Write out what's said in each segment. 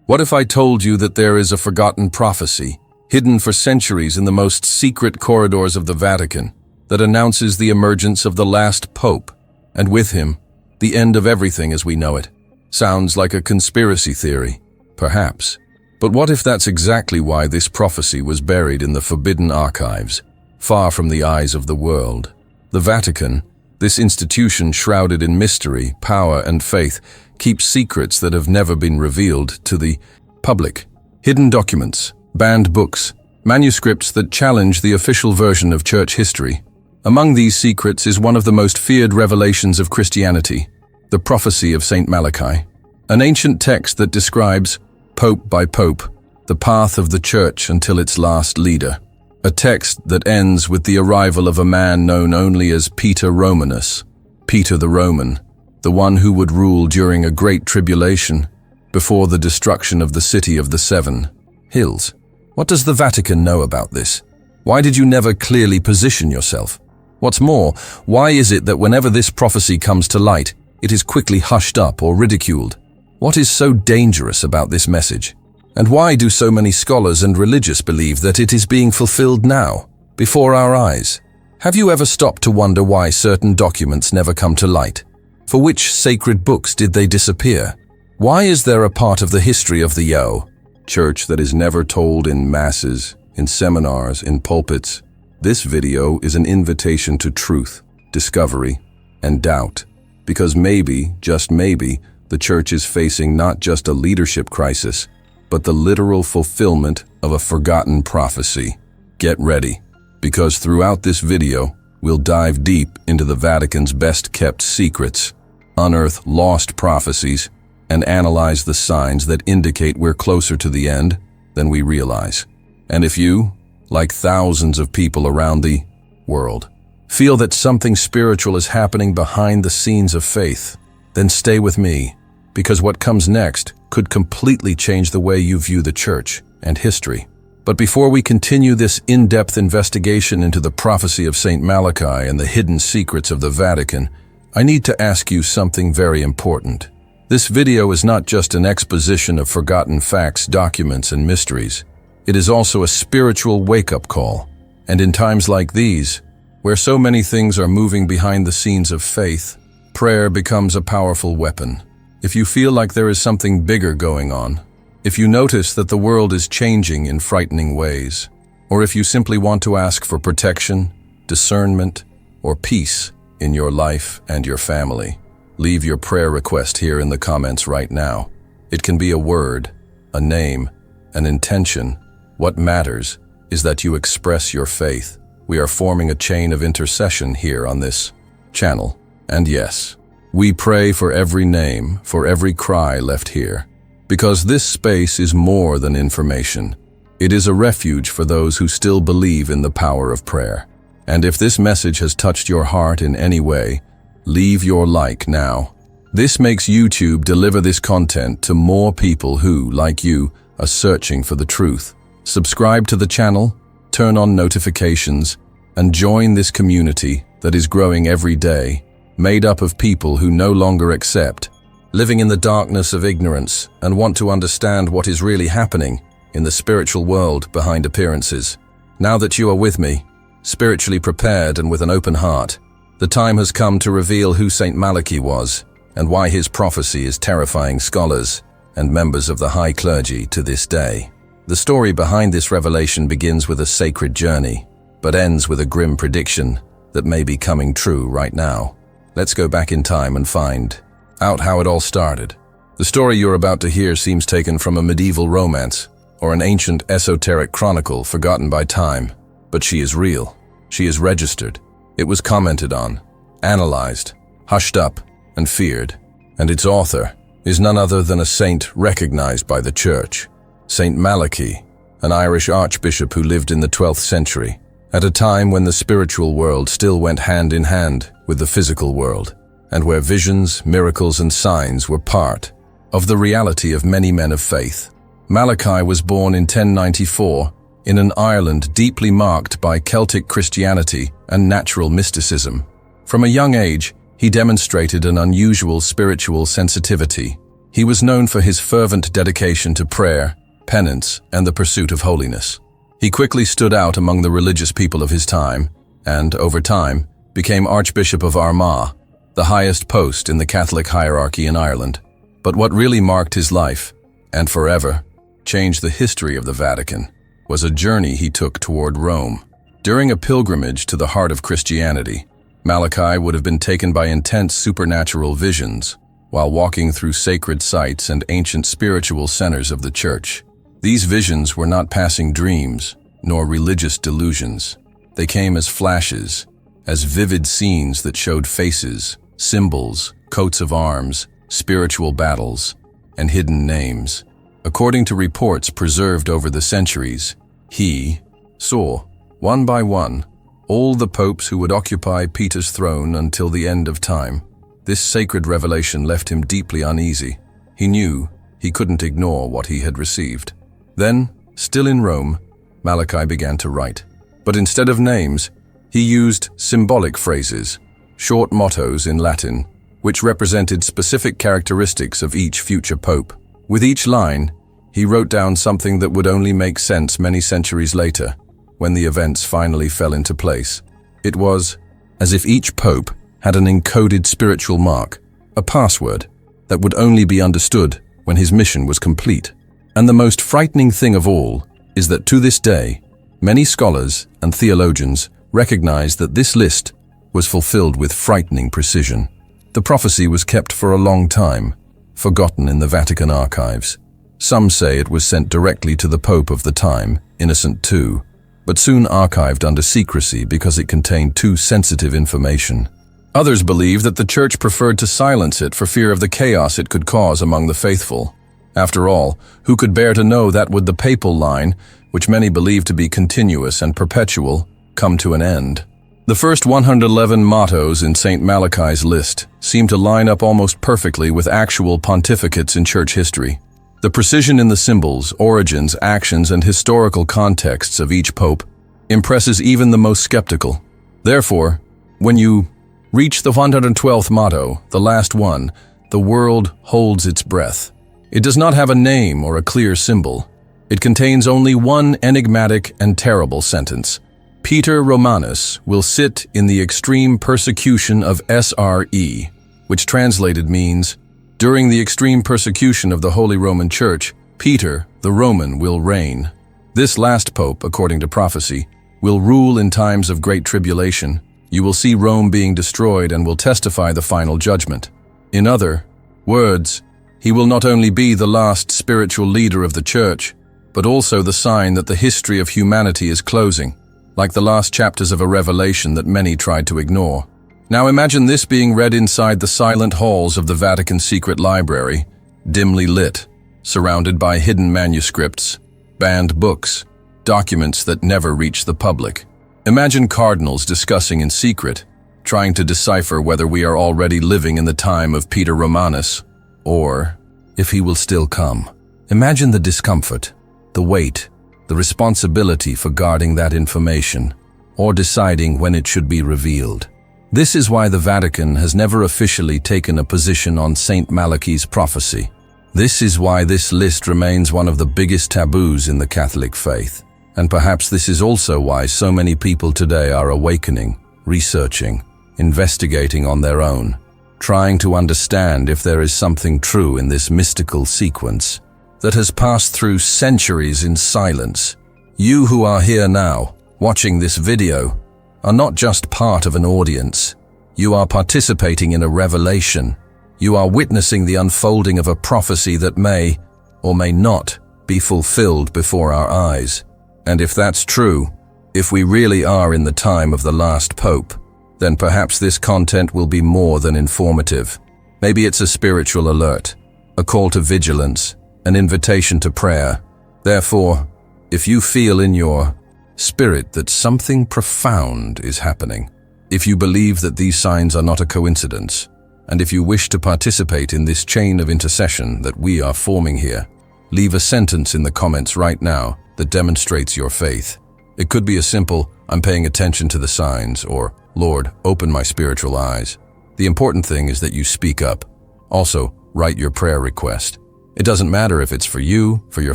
What if I told you that there is a forgotten prophecy, hidden for centuries in the most secret corridors of the Vatican, that announces the emergence of the last pope, and with him, the end of everything as we know it? Sounds like a conspiracy theory, perhaps. But what if that's exactly why this prophecy was buried in the forbidden archives, far from the eyes of the world? The Vatican, this institution shrouded in mystery, power, and faith, keeps secrets that have never been revealed to the public. Hidden documents, banned books, manuscripts that challenge the official version of church history. Among these secrets is one of the most feared revelations of Christianity, the Prophecy of Saint Malachi, an ancient text that describes, pope by pope, the path of the church until its last leader. A text that ends with the arrival of a man known only as Peter Romanus, Peter the Roman, the one who would rule during a great tribulation, before the destruction of the city of the 7 hills. What does the Vatican know about this? Why did you never clearly position yourself? What's more, why is it that whenever this prophecy comes to light, it is quickly hushed up or ridiculed? What is so dangerous about this message? And why do so many scholars and religious believe that it is being fulfilled now, before our eyes? Have you ever stopped to wonder why certain documents never come to light? For which sacred books did they disappear? Why is there a part of the history of the church that is never told in masses, in seminars, in pulpits? This video is an invitation to truth, discovery, and doubt. Because maybe, just maybe, the church is facing not just a leadership crisis, but the literal fulfillment of a forgotten prophecy. Get ready, because throughout this video, we'll dive deep into the Vatican's best-kept secrets, unearth lost prophecies, and analyze the signs that indicate we're closer to the end than we realize. And if you, like thousands of people around the world, feel that something spiritual is happening behind the scenes of faith, then stay with me, because what comes next could completely change the way you view the church and history. But before we continue this in-depth investigation into the prophecy of Saint Malachi and the hidden secrets of the Vatican, I need to ask you something very important. This video is not just an exposition of forgotten facts, documents, and mysteries. It is also a spiritual wake-up call. And in times like these, where so many things are moving behind the scenes of faith, prayer becomes a powerful weapon. If you feel like there is something bigger going on, if you notice that the world is changing in frightening ways, or if you simply want to ask for protection, discernment, or peace in your life and your family, leave your prayer request here in the comments right now. It can be a word, a name, an intention. What matters is that you express your faith. We are forming a chain of intercession here on this channel. And yes, we pray for every name, for every cry left here. Because this space is more than information. It is a refuge for those who still believe in the power of prayer. And if this message has touched your heart in any way, leave your like now. This makes YouTube deliver this content to more people who, like you, are searching for the truth. Subscribe to the channel, turn on notifications, and join this community that is growing every day, made up of people who no longer accept, living in the darkness of ignorance, and want to understand what is really happening in the spiritual world behind appearances. Now that you are with me, spiritually prepared and with an open heart, the time has come to reveal who Saint Malachi was and why his prophecy is terrifying scholars and members of the high clergy to this day. The story behind this revelation begins with a sacred journey, but ends with a grim prediction that may be coming true right now. Let's go back in time and find out how it all started. The story you're about to hear seems taken from a medieval romance or an ancient esoteric chronicle forgotten by time, but she is real. She is registered. It was commented on, analyzed, hushed up, and feared. And its author is none other than a saint recognized by the church, Saint Malachi, an Irish archbishop who lived in the 12th century, at a time when the spiritual world still went hand in hand with the physical world, and where visions, miracles, and signs were part of the reality of many men of faith. Malachi was born in 1094 in an Ireland deeply marked by Celtic Christianity and natural mysticism. From a young age, he demonstrated an unusual spiritual sensitivity. He was known for his fervent dedication to prayer, penance, and the pursuit of holiness. He quickly stood out among the religious people of his time, and, over time, became Archbishop of Armagh, the highest post in the Catholic hierarchy in Ireland. But what really marked his life, and forever, changed the history of the Vatican, was a journey he took toward Rome. During a pilgrimage to the heart of Christianity, Malachi would have been taken by intense supernatural visions while walking through sacred sites and ancient spiritual centers of the Church. These visions were not passing dreams, nor religious delusions. They came as flashes, as vivid scenes that showed faces, symbols, coats of arms, spiritual battles, and hidden names. According to reports preserved over the centuries, he saw, one by one, all the popes who would occupy Peter's throne until the end of time. This sacred revelation left him deeply uneasy. He knew he couldn't ignore what he had received. Then, still in Rome, Malachi began to write. But instead of names, he used symbolic phrases, short mottos in Latin, which represented specific characteristics of each future pope. With each line, he wrote down something that would only make sense many centuries later, when the events finally fell into place. It was as if each pope had an encoded spiritual mark, a password, that would only be understood when his mission was complete. And the most frightening thing of all is that to this day, many scholars and theologians recognize that this list was fulfilled with frightening precision. The prophecy was kept for a long time, forgotten in the Vatican archives. Some say it was sent directly to the Pope of the time, Innocent II, but soon archived under secrecy because it contained too sensitive information. Others believe that the Church preferred to silence it for fear of the chaos it could cause among the faithful. After all, who could bear to know that would the papal line, which many believe to be continuous and perpetual, come to an end? The first 111 mottos in Saint Malachi's list seem to line up almost perfectly with actual pontificates in Church history. The precision in the symbols, origins, actions, and historical contexts of each pope impresses even the most skeptical. Therefore, when you reach the 112th motto, the last one, the world holds its breath. It does not have a name or a clear symbol. It contains only one enigmatic and terrible sentence. Peter Romanus will sit in the extreme persecution of SRE, which translated means, during the extreme persecution of the Holy Roman Church, Peter, the Roman, will reign. This last pope, according to prophecy, will rule in times of great tribulation. You will see Rome being destroyed and will testify the final judgment. In other words, he will not only be the last spiritual leader of the Church, but also the sign that the history of humanity is closing, like the last chapters of a revelation that many tried to ignore. Now imagine this being read inside the silent halls of the Vatican secret library, dimly lit, surrounded by hidden manuscripts, banned books, documents that never reach the public. Imagine cardinals discussing in secret, trying to decipher whether we are already living in the time of Peter Romanus, or if he will still come. Imagine the discomfort, the weight, the responsibility for guarding that information, or deciding when it should be revealed. This is why the Vatican has never officially taken a position on Saint Malachy's prophecy. This is why this list remains one of the biggest taboos in the Catholic faith. And perhaps this is also why so many people today are awakening, researching, investigating on their own, trying to understand if there is something true in this mystical sequence that has passed through centuries in silence. You who are here now, watching this video, are not just part of an audience. You are participating in a revelation. You are witnessing the unfolding of a prophecy that may, or may not, be fulfilled before our eyes. And if that's true, if we really are in the time of the last pope, then perhaps this content will be more than informative. Maybe it's a spiritual alert, a call to vigilance, an invitation to prayer. Therefore, if you feel in your spirit that something profound is happening, if you believe that these signs are not a coincidence, and if you wish to participate in this chain of intercession that we are forming here, leave a sentence in the comments right now that demonstrates your faith. It could be a simple, "I'm paying attention to the signs," or "Lord, open my spiritual eyes." The important thing is that you speak up. Also, write your prayer request. It doesn't matter if it's for you, for your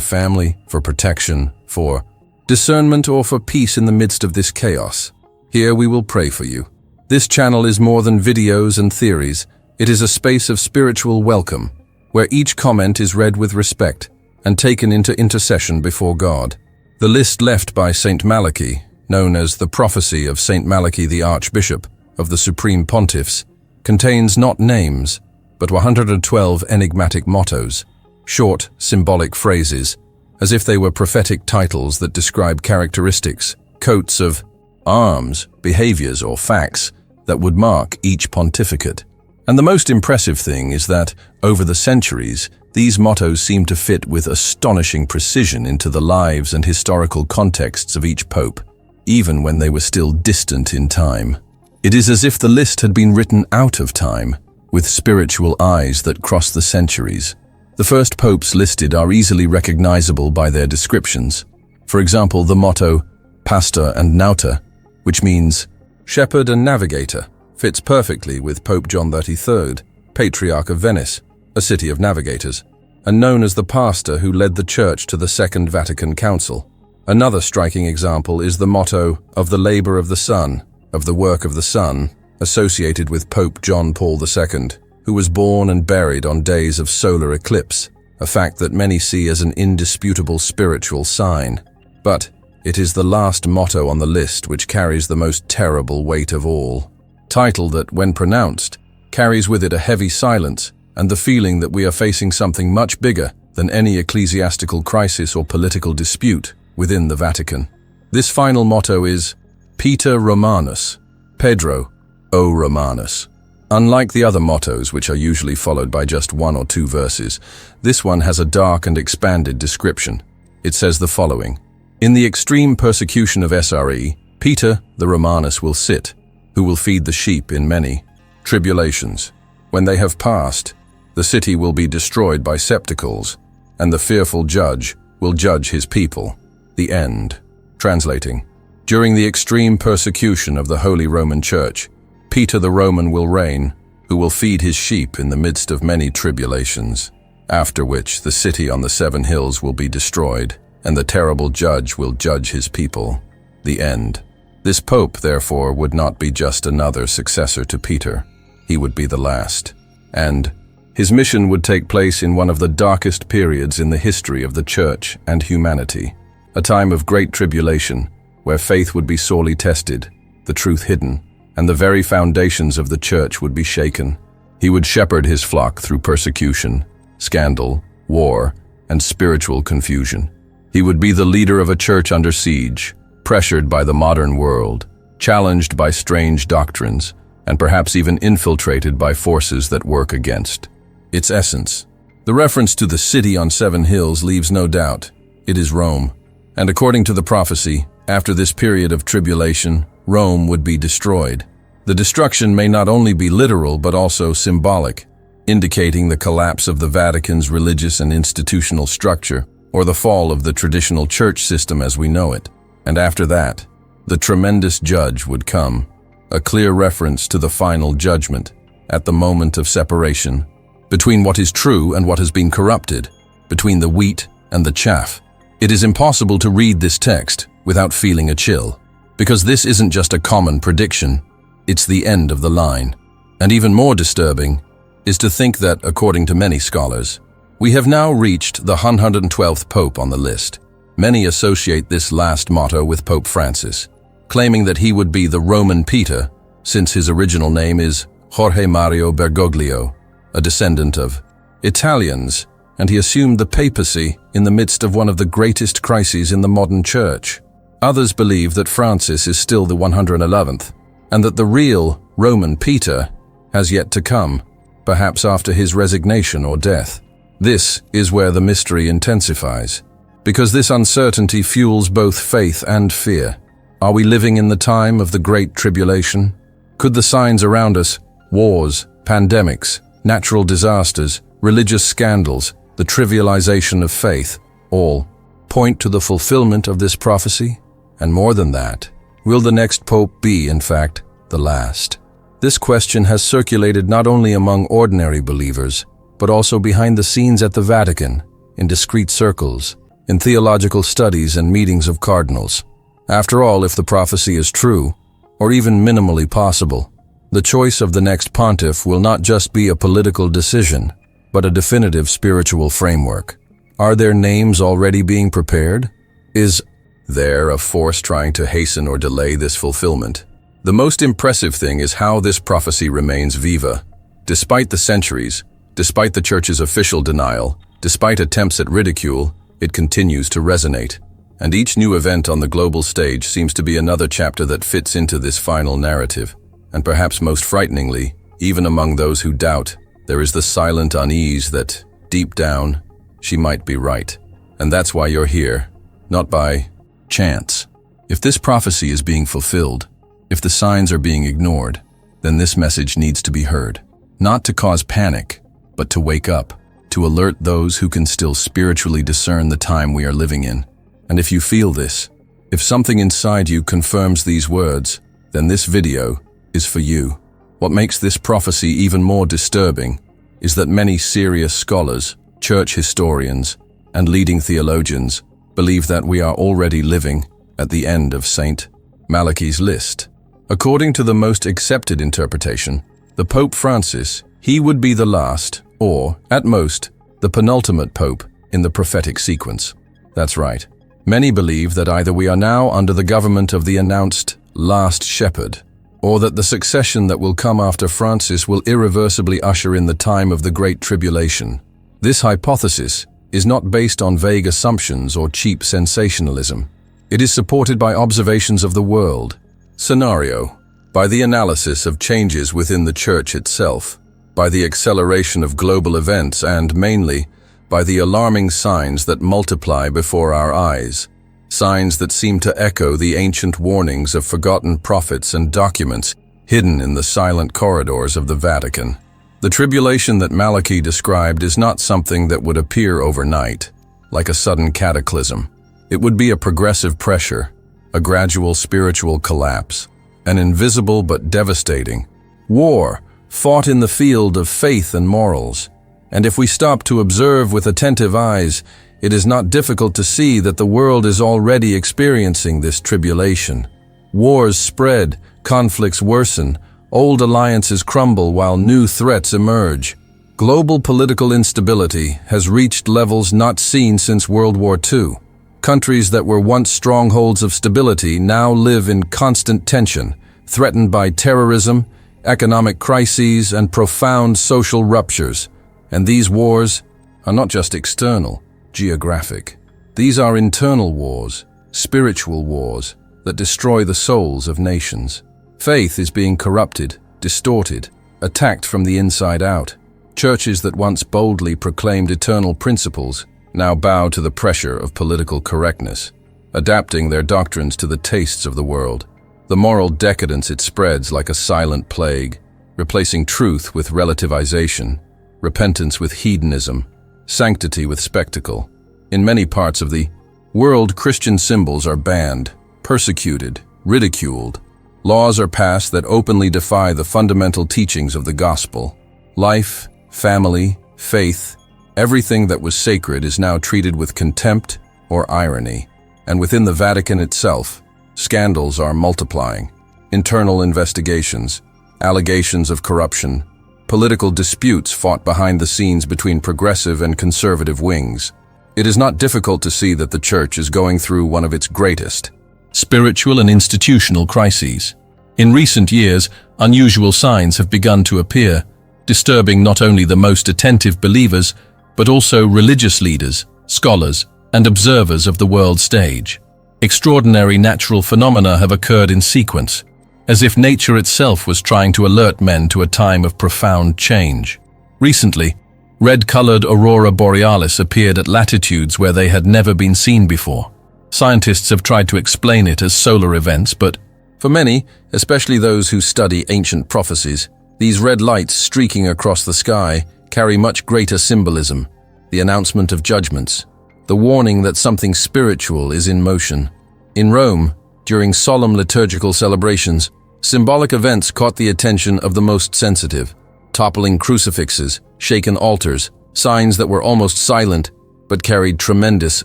family, for protection, for discernment, or for peace in the midst of this chaos. Here we will pray for you. This channel is more than videos and theories. It is a space of spiritual welcome, where each comment is read with respect and taken into intercession before God. The list left by Saint Malachi, known as the Prophecy of Saint Malachy the Archbishop of the Supreme Pontiffs, contains not names, but 112 enigmatic mottos, short, symbolic phrases, as if they were prophetic titles that describe characteristics, coats of arms, behaviors, or facts that would mark each pontificate. And the most impressive thing is that, over the centuries, these mottos seem to fit with astonishing precision into the lives and historical contexts of each pope, even when they were still distant in time. It is as if the list had been written out of time, with spiritual eyes that cross the centuries. The first popes listed are easily recognizable by their descriptions. For example, the motto, Pastor and Nauta, which means shepherd and navigator, fits perfectly with Pope John XXIII, Patriarch of Venice, a city of navigators, and known as the pastor who led the Church to the Second Vatican Council. Another striking example is the motto of the labor of the sun, of the work of the sun, associated with Pope John Paul II, who was born and buried on days of solar eclipse, a fact that many see as an indisputable spiritual sign. But it is the last motto on the list which carries the most terrible weight of all. Title that, when pronounced, carries with it a heavy silence and the feeling that we are facing something much bigger than any ecclesiastical crisis or political dispute within the Vatican. This final motto is Peter Romanus, Pedro, O Romanus. Unlike the other mottos, which are usually followed by just one or two verses, this one has a dark and expanded description. It says the following: In the extreme persecution of SRE, Peter the Romanus will sit, who will feed the sheep in many tribulations. When they have passed, the city will be destroyed by sepulchres, and the fearful judge will judge his people. The end. Translating: During the extreme persecution of the Holy Roman Church, Peter the Roman will reign, who will feed his sheep in the midst of many tribulations, after which the city on the 7 hills will be destroyed, and the terrible judge will judge his people. The end. This pope, therefore, would not be just another successor to Peter. He would be the last. And his mission would take place in one of the darkest periods in the history of the Church and humanity, a time of great tribulation, where faith would be sorely tested, the truth hidden, and the very foundations of the Church would be shaken. He would shepherd his flock through persecution, scandal, war, and spiritual confusion. He would be the leader of a church under siege, pressured by the modern world, challenged by strange doctrines, and perhaps even infiltrated by forces that work against its essence. The reference to the city on 7 hills leaves no doubt. It is Rome. And according to the prophecy, after this period of tribulation, Rome would be destroyed. The destruction may not only be literal but also symbolic, indicating the collapse of the Vatican's religious and institutional structure, or the fall of the traditional church system as we know it. And after that, the tremendous judge would come, a clear reference to the final judgment, at the moment of separation, between what is true and what has been corrupted, between the wheat and the chaff. It is impossible to read this text without feeling a chill, because this isn't just a common prediction, it's the end of the line. And even more disturbing is to think that, according to many scholars, we have now reached the 112th Pope on the list. Many associate this last motto with Pope Francis, claiming that he would be the Roman Peter, since his original name is Jorge Mario Bergoglio, a descendant of Italians, and he assumed the papacy in the midst of one of the greatest crises in the modern church. Others believe that Francis is still the 111th, and that the real Roman Peter has yet to come, perhaps after his resignation or death. This is where the mystery intensifies, because this uncertainty fuels both faith and fear. Are we living in the time of the Great Tribulation? Could the signs around us, wars, pandemics, natural disasters, religious scandals, the trivialization of faith, all point to the fulfillment of this prophecy? And more than that, will the next pope be, in fact, the last? This question has circulated not only among ordinary believers, but also behind the scenes at the Vatican, in discreet circles, in theological studies and meetings of cardinals. After all, if the prophecy is true, or even minimally possible, the choice of the next pontiff will not just be a political decision, but a definitive spiritual framework. Are their names already being prepared? Is there a force trying to hasten or delay this fulfillment? The most impressive thing is how this prophecy remains viva. Despite the centuries, despite the Church's official denial, despite attempts at ridicule, it continues to resonate. And each new event on the global stage seems to be another chapter that fits into this final narrative. And perhaps most frighteningly, even among those who doubt, there is the silent unease that, deep down, she might be right. And that's why you're here, not by chance. If this prophecy is being fulfilled, if the signs are being ignored, then this message needs to be heard. Not to cause panic, but to wake up, to alert those who can still spiritually discern the time we are living in. And if you feel this, if something inside you confirms these words, then this video is for you. What makes this prophecy even more disturbing is that many serious scholars, church historians, and leading theologians believe that we are already living at the end of Saint Malachy's list. According to the most accepted interpretation, the Pope Francis, he would be the last, or, at most, the penultimate pope in the prophetic sequence. That's right. Many believe that either we are now under the government of the announced last shepherd, or that the succession that will come after Francis will irreversibly usher in the time of the Great Tribulation. This hypothesis is not based on vague assumptions or cheap sensationalism. It is supported by observations of the world, scenario, by the analysis of changes within the Church itself, by the acceleration of global events, and mainly by the alarming signs that multiply before our eyes, signs that seem to echo the ancient warnings of forgotten prophets and documents hidden in the silent corridors of the Vatican. The tribulation that Malachi described is not something that would appear overnight, like a sudden cataclysm. It would be a progressive pressure, a gradual spiritual collapse, an invisible but devastating war fought in the field of faith and morals. And if we stop to observe with attentive eyes, it is not difficult to see that the world is already experiencing this tribulation. Wars spread, conflicts worsen, old alliances crumble while new threats emerge. Global political instability has reached levels not seen since World War II. Countries that were once strongholds of stability now live in constant tension, threatened by terrorism, economic crises, and profound social ruptures. And these wars are not just external, geographic. These are internal wars, spiritual wars, that destroy the souls of nations. Faith is being corrupted, distorted, attacked from the inside out. Churches that once boldly proclaimed eternal principles now bow to the pressure of political correctness, adapting their doctrines to the tastes of the world. The moral decadence it spreads like a silent plague, replacing truth with relativization, repentance with hedonism, sanctity with spectacle. In many parts of the world, Christian symbols are banned, persecuted, ridiculed. Laws are passed that openly defy the fundamental teachings of the gospel. Life, family, faith, everything that was sacred is now treated with contempt or irony. And within the Vatican itself, scandals are multiplying. Internal investigations, allegations of corruption, political disputes fought behind the scenes between progressive and conservative wings. It is not difficult to see that the Church is going through one of its greatest spiritual and institutional crises. In recent years, unusual signs have begun to appear, disturbing not only the most attentive believers, but also religious leaders, scholars, and observers of the world stage. Extraordinary natural phenomena have occurred in sequence, as if nature itself was trying to alert men to a time of profound change. Recently, red-colored aurora borealis appeared at latitudes where they had never been seen before. Scientists have tried to explain it as solar events, but for many, especially those who study ancient prophecies, these red lights streaking across the sky carry much greater symbolism: the announcement of judgments, the warning that something spiritual is in motion. In Rome, during solemn liturgical celebrations, symbolic events caught the attention of the most sensitive: toppling crucifixes, shaken altars, signs that were almost silent but carried tremendous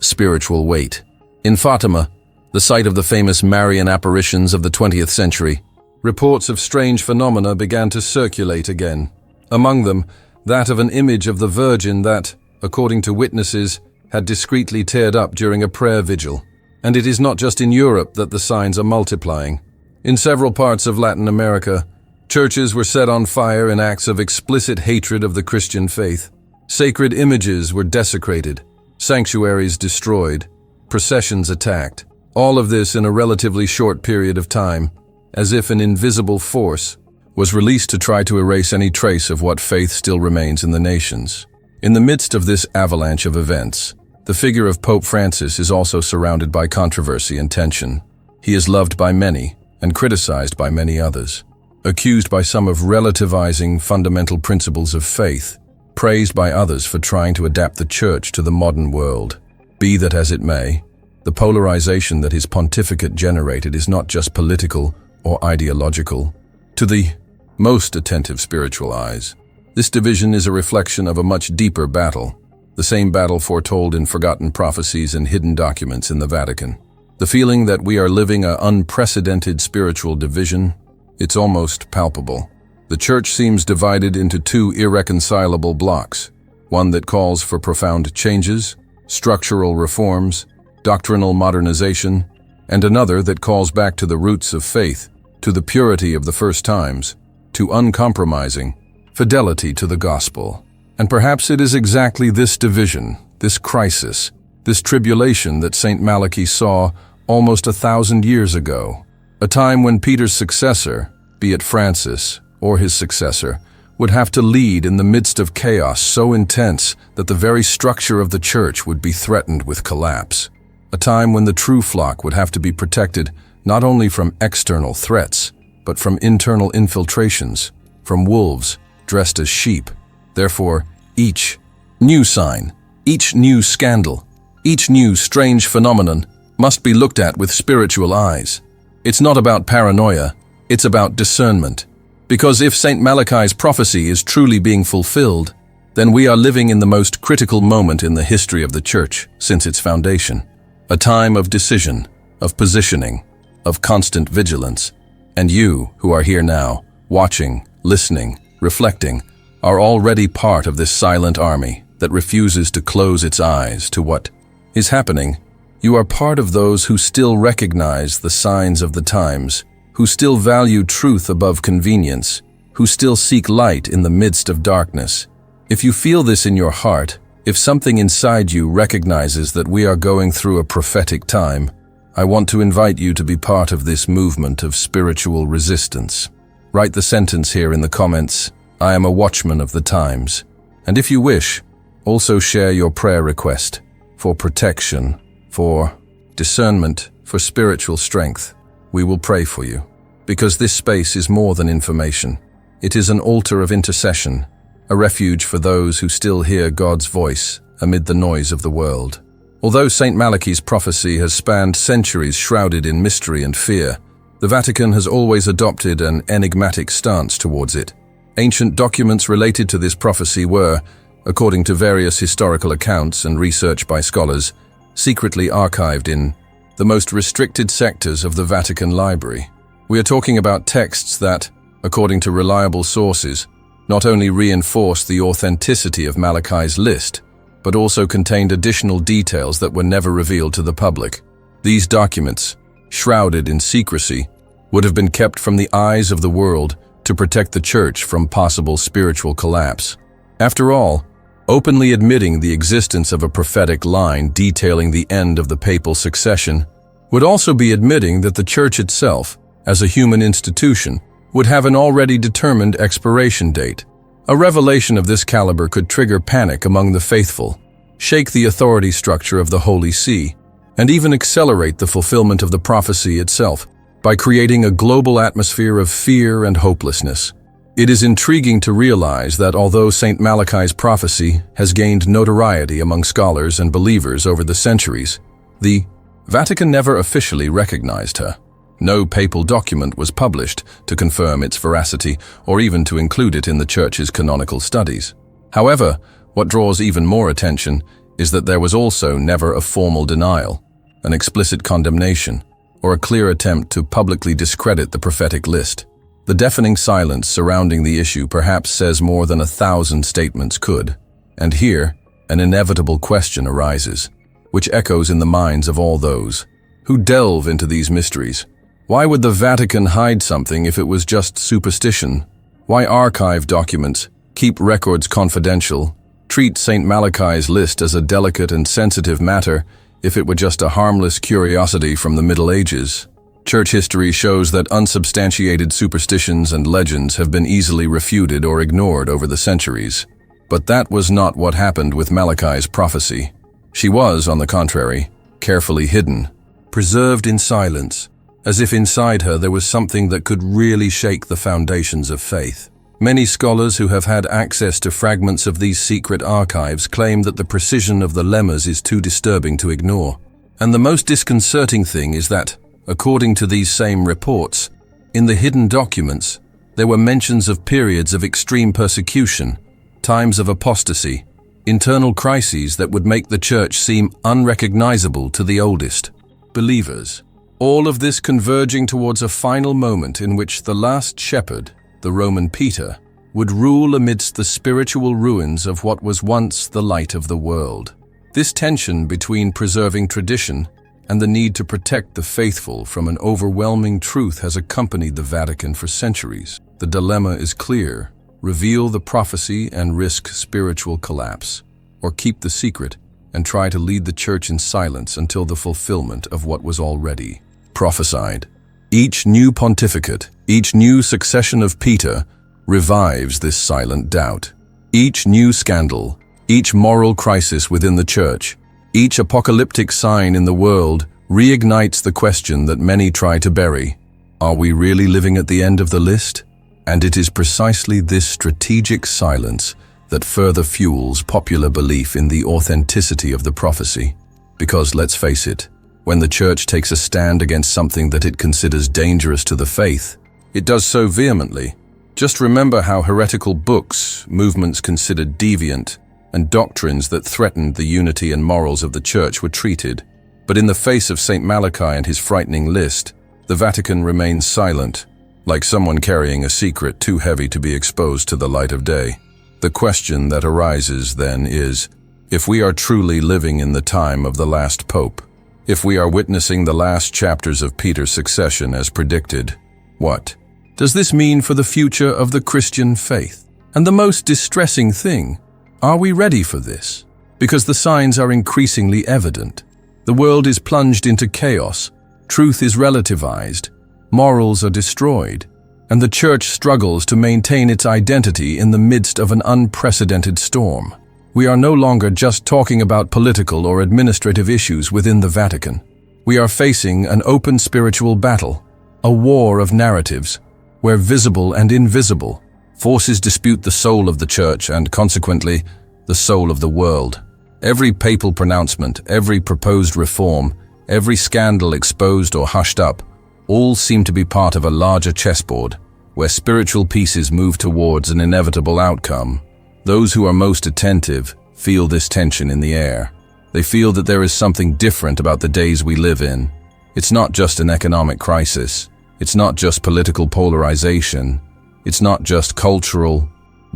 spiritual weight. In Fatima, the site of the famous Marian apparitions of the 20th century, reports of strange phenomena began to circulate again. Among them, that of an image of the Virgin that, according to witnesses, had discreetly teared up during a prayer vigil. And it is not just in Europe that the signs are multiplying. In several parts of Latin America, churches were set on fire in acts of explicit hatred of the Christian faith. Sacred images were desecrated, sanctuaries destroyed, processions attacked. All of this in a relatively short period of time, as if an invisible force was released to try to erase any trace of what faith still remains in the nations. In the midst of this avalanche of events, the figure of Pope Francis is also surrounded by controversy and tension. He is loved by many and criticized by many others, accused by some of relativizing fundamental principles of faith, praised by others for trying to adapt the Church to the modern world. Be that as it may, the polarization that his pontificate generated is not just political or ideological. To the most attentive spiritual eyes, this division is a reflection of a much deeper battle, the same battle foretold in forgotten prophecies and hidden documents in the Vatican. The feeling that we are living an unprecedented spiritual division, it's almost palpable. The Church seems divided into two irreconcilable blocks, one that calls for profound changes, structural reforms, doctrinal modernization, and another that calls back to the roots of faith, to the purity of the first times, to uncompromising fidelity to the gospel. And perhaps it is exactly this division, this crisis, this tribulation that Saint Malachi saw almost 1,000 years ago, a time when Peter's successor, be it Francis or his successor, would have to lead in the midst of chaos so intense that the very structure of the Church would be threatened with collapse. A time when the true flock would have to be protected not only from external threats, but from internal infiltrations, from wolves dressed as sheep. Therefore, each new sign, each new scandal, each new strange phenomenon must be looked at with spiritual eyes. It's not about paranoia, it's about discernment. Because if Saint Malachi's prophecy is truly being fulfilled, then we are living in the most critical moment in the history of the Church since its foundation. A time of decision, of positioning, of constant vigilance. And you, who are here now, watching, listening, reflecting, are already part of this silent army that refuses to close its eyes to what is happening. You are part of those who still recognize the signs of the times, who still value truth above convenience, who still seek light in the midst of darkness. If you feel this in your heart, if something inside you recognizes that we are going through a prophetic time, I want to invite you to be part of this movement of spiritual resistance. Write the sentence here in the comments, "I am a watchman of the times." And if you wish, also share your prayer request for protection, for discernment, for spiritual strength. We will pray for you, because this space is more than information. It is an altar of intercession, a refuge for those who still hear God's voice amid the noise of the world. Although Saint Malachi's prophecy has spanned centuries shrouded in mystery and fear, the Vatican has always adopted an enigmatic stance towards it. Ancient documents related to this prophecy were, according to various historical accounts and research by scholars, secretly archived in the most restricted sectors of the Vatican Library. We are talking about texts that, according to reliable sources, not only reinforced the authenticity of Malachi's list, but also contained additional details that were never revealed to the public. These documents, shrouded in secrecy, would have been kept from the eyes of the world to protect the Church from possible spiritual collapse. After all, openly admitting the existence of a prophetic line detailing the end of the papal succession would also be admitting that the Church itself, as a human institution, would have an already determined expiration date. A revelation of this caliber could trigger panic among the faithful, shake the authority structure of the Holy See, and even accelerate the fulfillment of the prophecy itself by creating a global atmosphere of fear and hopelessness. It is intriguing to realize that although Saint Malachi's prophecy has gained notoriety among scholars and believers over the centuries, the Vatican never officially recognized her. No papal document was published to confirm its veracity or even to include it in the Church's canonical studies. However, what draws even more attention is that there was also never a formal denial, an explicit condemnation, or a clear attempt to publicly discredit the prophetic list. The deafening silence surrounding the issue perhaps says more than 1,000 statements could. And here, an inevitable question arises, which echoes in the minds of all those who delve into these mysteries. Why would the Vatican hide something if it was just superstition? Why archive documents, keep records confidential, treat Saint Malachi's list as a delicate and sensitive matter if it were just a harmless curiosity from the Middle Ages? Church history shows that unsubstantiated superstitions and legends have been easily refuted or ignored over the centuries. But that was not what happened with Malachi's prophecy. She was, on the contrary, carefully hidden, preserved in silence, as if inside her there was something that could really shake the foundations of faith. Many scholars who have had access to fragments of these secret archives claim that the precision of the lemmas is too disturbing to ignore. And the most disconcerting thing is that, according to these same reports, in the hidden documents, there were mentions of periods of extreme persecution, times of apostasy, internal crises that would make the church seem unrecognizable to the oldest believers. All of this converging towards a final moment in which the last shepherd, the Roman Peter, would rule amidst the spiritual ruins of what was once the light of the world. This tension between preserving tradition and the need to protect the faithful from an overwhelming truth has accompanied the Vatican for centuries. The dilemma is clear: reveal the prophecy and risk spiritual collapse, or keep the secret and try to lead the church in silence until the fulfillment of what was already prophesied. Each new pontificate, each new succession of Peter, revives this silent doubt. Each new scandal, each moral crisis within the church, each apocalyptic sign in the world reignites the question that many try to bury: are we really living at the end of the list? And it is precisely this strategic silence that further fuels popular belief in the authenticity of the prophecy. Because, let's face it, when the church takes a stand against something that it considers dangerous to the faith, it does so vehemently. Just remember how heretical books, movements considered deviant, and doctrines that threatened the unity and morals of the church were treated. But in the face of Saint Malachi and his frightening list, the Vatican remains silent, like someone carrying a secret too heavy to be exposed to the light of day. The question that arises then is, if we are truly living in the time of the last pope, if we are witnessing the last chapters of Peter's succession as predicted, what does this mean for the future of the Christian faith? And the most distressing thing, are we ready for this? Because the signs are increasingly evident. The world is plunged into chaos, truth is relativized, morals are destroyed, and the church struggles to maintain its identity in the midst of an unprecedented storm. We are no longer just talking about political or administrative issues within the Vatican. We are facing an open spiritual battle, a war of narratives, where visible and invisible forces dispute the soul of the church and, consequently, the soul of the world. Every papal pronouncement, every proposed reform, every scandal exposed or hushed up, all seem to be part of a larger chessboard, where spiritual pieces move towards an inevitable outcome. Those who are most attentive feel this tension in the air. They feel that there is something different about the days we live in. It's not just an economic crisis. It's not just political polarization. It's not just cultural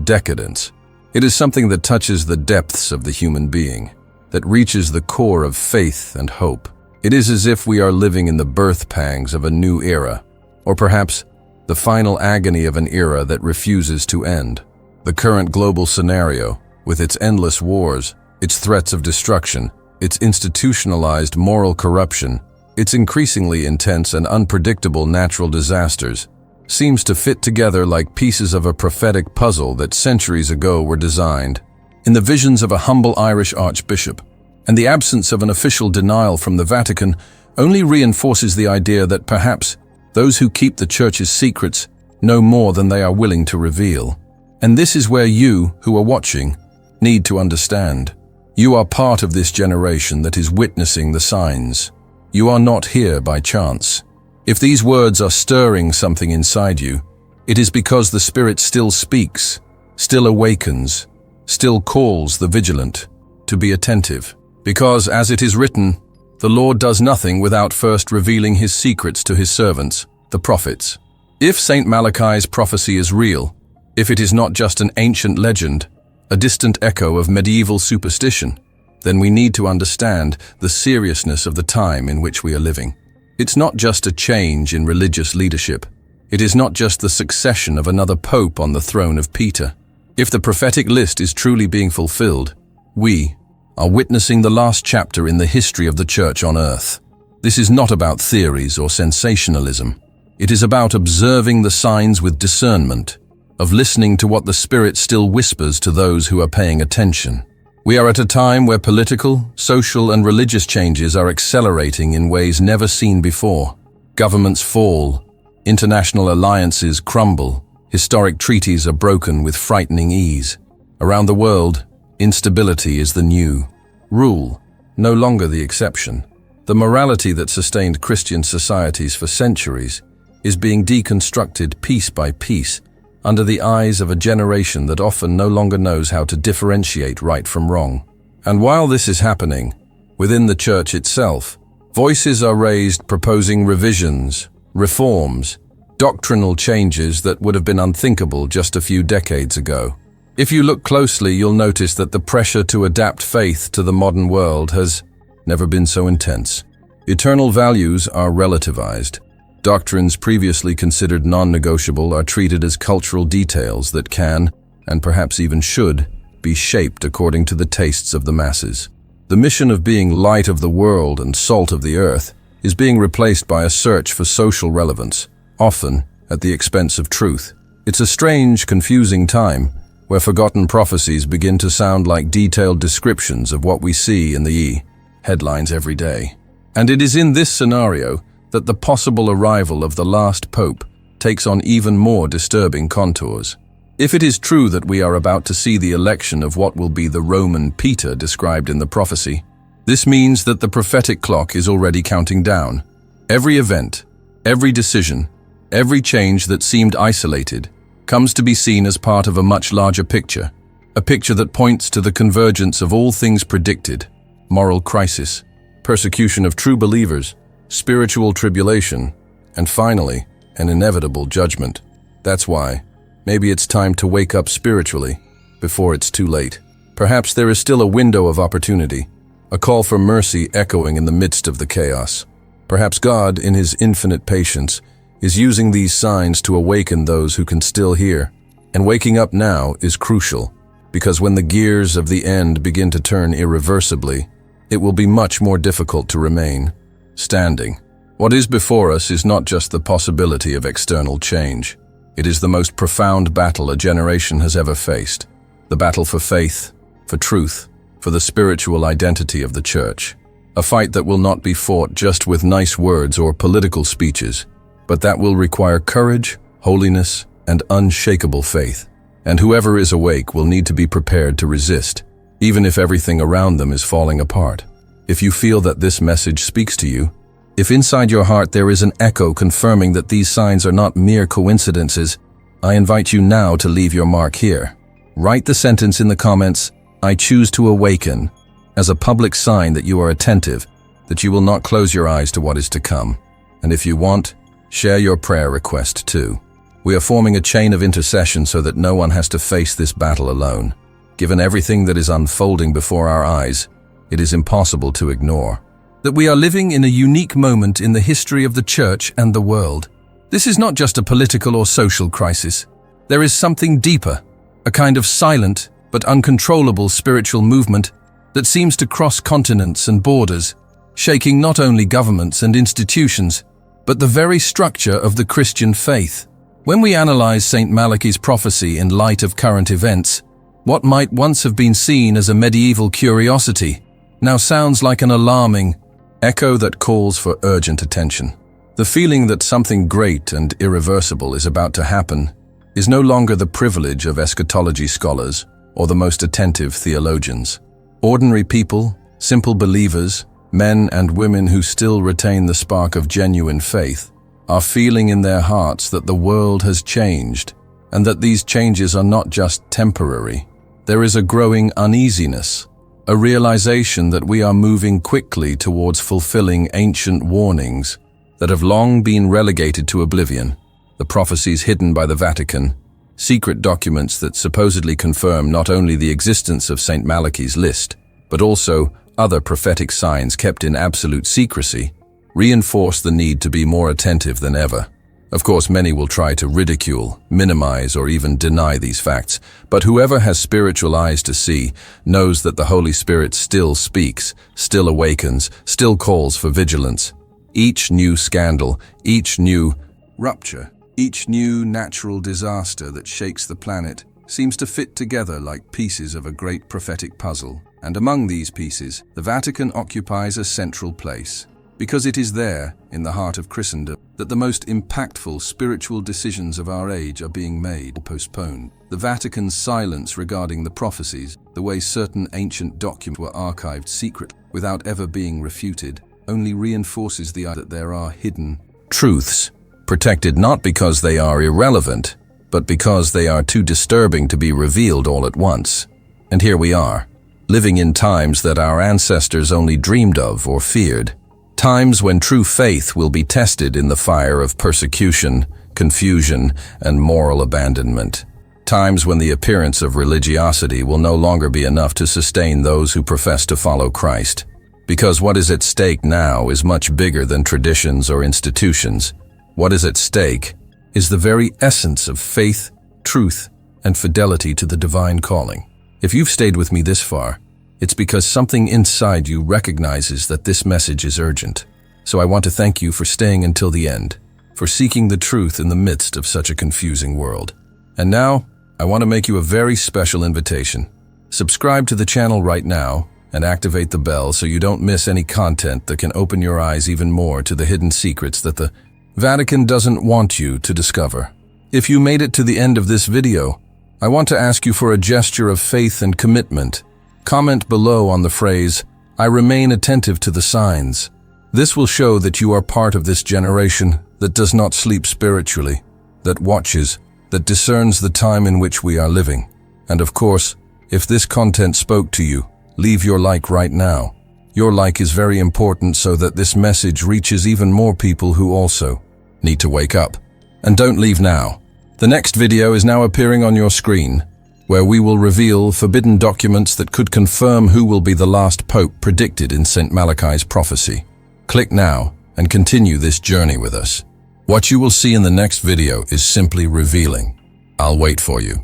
decadence. It is something that touches the depths of the human being, that reaches the core of faith and hope. It is as if we are living in the birth pangs of a new era, or perhaps the final agony of an era that refuses to end. The current global scenario, with its endless wars, its threats of destruction, its institutionalized moral corruption, its increasingly intense and unpredictable natural disasters, seems to fit together like pieces of a prophetic puzzle that centuries ago were designed. In the visions of a humble Irish archbishop, and the absence of an official denial from the Vatican only reinforces the idea that perhaps those who keep the church's secrets know more than they are willing to reveal. And this is where you, who are watching, need to understand. You are part of this generation that is witnessing the signs. You are not here by chance. If these words are stirring something inside you, it is because the Spirit still speaks, still awakens, still calls the vigilant to be attentive. Because, as it is written, the Lord does nothing without first revealing his secrets to his servants, the prophets. If Saint Malachi's prophecy is real, if it is not just an ancient legend, a distant echo of medieval superstition, then we need to understand the seriousness of the time in which we are living. It's not just a change in religious leadership. It is not just the succession of another pope on the throne of Peter. If the prophetic list is truly being fulfilled, we are witnessing the last chapter in the history of the Church on earth. This is not about theories or sensationalism. It is about observing the signs with discernment, of listening to what the Spirit still whispers to those who are paying attention. We are at a time where political, social, and religious changes are accelerating in ways never seen before. Governments fall, international alliances crumble, historic treaties are broken with frightening ease. Around the world, instability is the new rule, no longer the exception. The morality that sustained Christian societies for centuries is being deconstructed piece by piece under the eyes of a generation that often no longer knows how to differentiate right from wrong. And while this is happening, within the Church itself, voices are raised proposing revisions, reforms, doctrinal changes that would have been unthinkable just a few decades ago. If you look closely, you'll notice that the pressure to adapt faith to the modern world has never been so intense. Eternal values are relativized. Doctrines previously considered non-negotiable are treated as cultural details that can, and perhaps even should, be shaped according to the tastes of the masses. The mission of being light of the world and salt of the earth is being replaced by a search for social relevance, often at the expense of truth. It's a strange, confusing time where forgotten prophecies begin to sound like detailed descriptions of what we see in the headlines every day. And it is in this scenario that the possible arrival of the last pope takes on even more disturbing contours. If it is true that we are about to see the election of what will be the Roman Peter described in the prophecy, this means that the prophetic clock is already counting down. Every event, every decision, every change that seemed isolated comes to be seen as part of a much larger picture, a picture that points to the convergence of all things predicted: moral crisis, persecution of true believers, spiritual tribulation, and finally, an inevitable judgment. That's why, maybe it's time to wake up spiritually before it's too late. Perhaps there is still a window of opportunity, a call for mercy echoing in the midst of the chaos. Perhaps God, in his infinite patience, is using these signs to awaken those who can still hear. And waking up now is crucial, because when the gears of the end begin to turn irreversibly, it will be much more difficult to remain standing. What is before us is not just the possibility of external change. It is the most profound battle a generation has ever faced. The battle for faith, for truth, for the spiritual identity of the Church. A fight that will not be fought just with nice words or political speeches, but that will require courage, holiness, and unshakable faith. And whoever is awake will need to be prepared to resist, even if everything around them is falling apart. If you feel that this message speaks to you, if inside your heart there is an echo confirming that these signs are not mere coincidences, I invite you now to leave your mark here. Write the sentence in the comments, "I choose to awaken," as a public sign that you are attentive, that you will not close your eyes to what is to come. And if you want, share your prayer request too. We are forming a chain of intercession so that no one has to face this battle alone. Given everything that is unfolding before our eyes, it is impossible to ignore that we are living in a unique moment in the history of the Church and the world. This is not just a political or social crisis. There is something deeper, a kind of silent but uncontrollable spiritual movement that seems to cross continents and borders, shaking not only governments and institutions, but the very structure of the Christian faith. When we analyze Saint Malachy's prophecy in light of current events, what might once have been seen as a medieval curiosity now sounds like an alarming echo that calls for urgent attention. The feeling that something great and irreversible is about to happen is no longer the privilege of eschatology scholars or the most attentive theologians. Ordinary people, simple believers, men and women who still retain the spark of genuine faith, are feeling in their hearts that the world has changed and that these changes are not just temporary, there is a growing uneasiness, a realization that we are moving quickly towards fulfilling ancient warnings that have long been relegated to oblivion. The prophecies hidden by the Vatican, secret documents that supposedly confirm not only the existence of Saint Malachy's list, but also other prophetic signs kept in absolute secrecy, reinforce the need to be more attentive than ever. Of course, many will try to ridicule, minimize, or even deny these facts, but whoever has spiritual eyes to see knows that the Holy Spirit still speaks, still awakens, still calls for vigilance. Each new scandal, each new rupture, each new natural disaster that shakes the planet seems to fit together like pieces of a great prophetic puzzle. And among these pieces, the Vatican occupies a central place, because it is there, in the heart of Christendom, that the most impactful spiritual decisions of our age are being made or postponed. The Vatican's silence regarding the prophecies, the way certain ancient documents were archived secretly without ever being refuted, only reinforces the idea that there are hidden truths, protected not because they are irrelevant, but because they are too disturbing to be revealed all at once. And here we are, living in times that our ancestors only dreamed of or feared. Times when true faith will be tested in the fire of persecution, confusion, and moral abandonment. Times when the appearance of religiosity will no longer be enough to sustain those who profess to follow Christ. Because what is at stake now is much bigger than traditions or institutions. What is at stake is the very essence of faith, truth, and fidelity to the divine calling. If you've stayed with me this far, it's because something inside you recognizes that this message is urgent. So I want to thank you for staying until the end, for seeking the truth in the midst of such a confusing world. And now, I want to make you a very special invitation. Subscribe to the channel right now and activate the bell so you don't miss any content that can open your eyes even more to the hidden secrets that the Vatican doesn't want you to discover. If you made it to the end of this video, I want to ask you for a gesture of faith and commitment. Comment below on the phrase, "I remain attentive to the signs." This will show that you are part of this generation that does not sleep spiritually, that watches, that discerns the time in which we are living. And of course, if this content spoke to you, leave your like right now. Your like is very important so that this message reaches even more people who also need to wake up. And don't leave now. The next video is now appearing on your screen, where we will reveal forbidden documents that could confirm who will be the last pope predicted in Saint Malachy's prophecy. Click now and continue this journey with us. What you will see in the next video is simply revealing. I'll wait for you.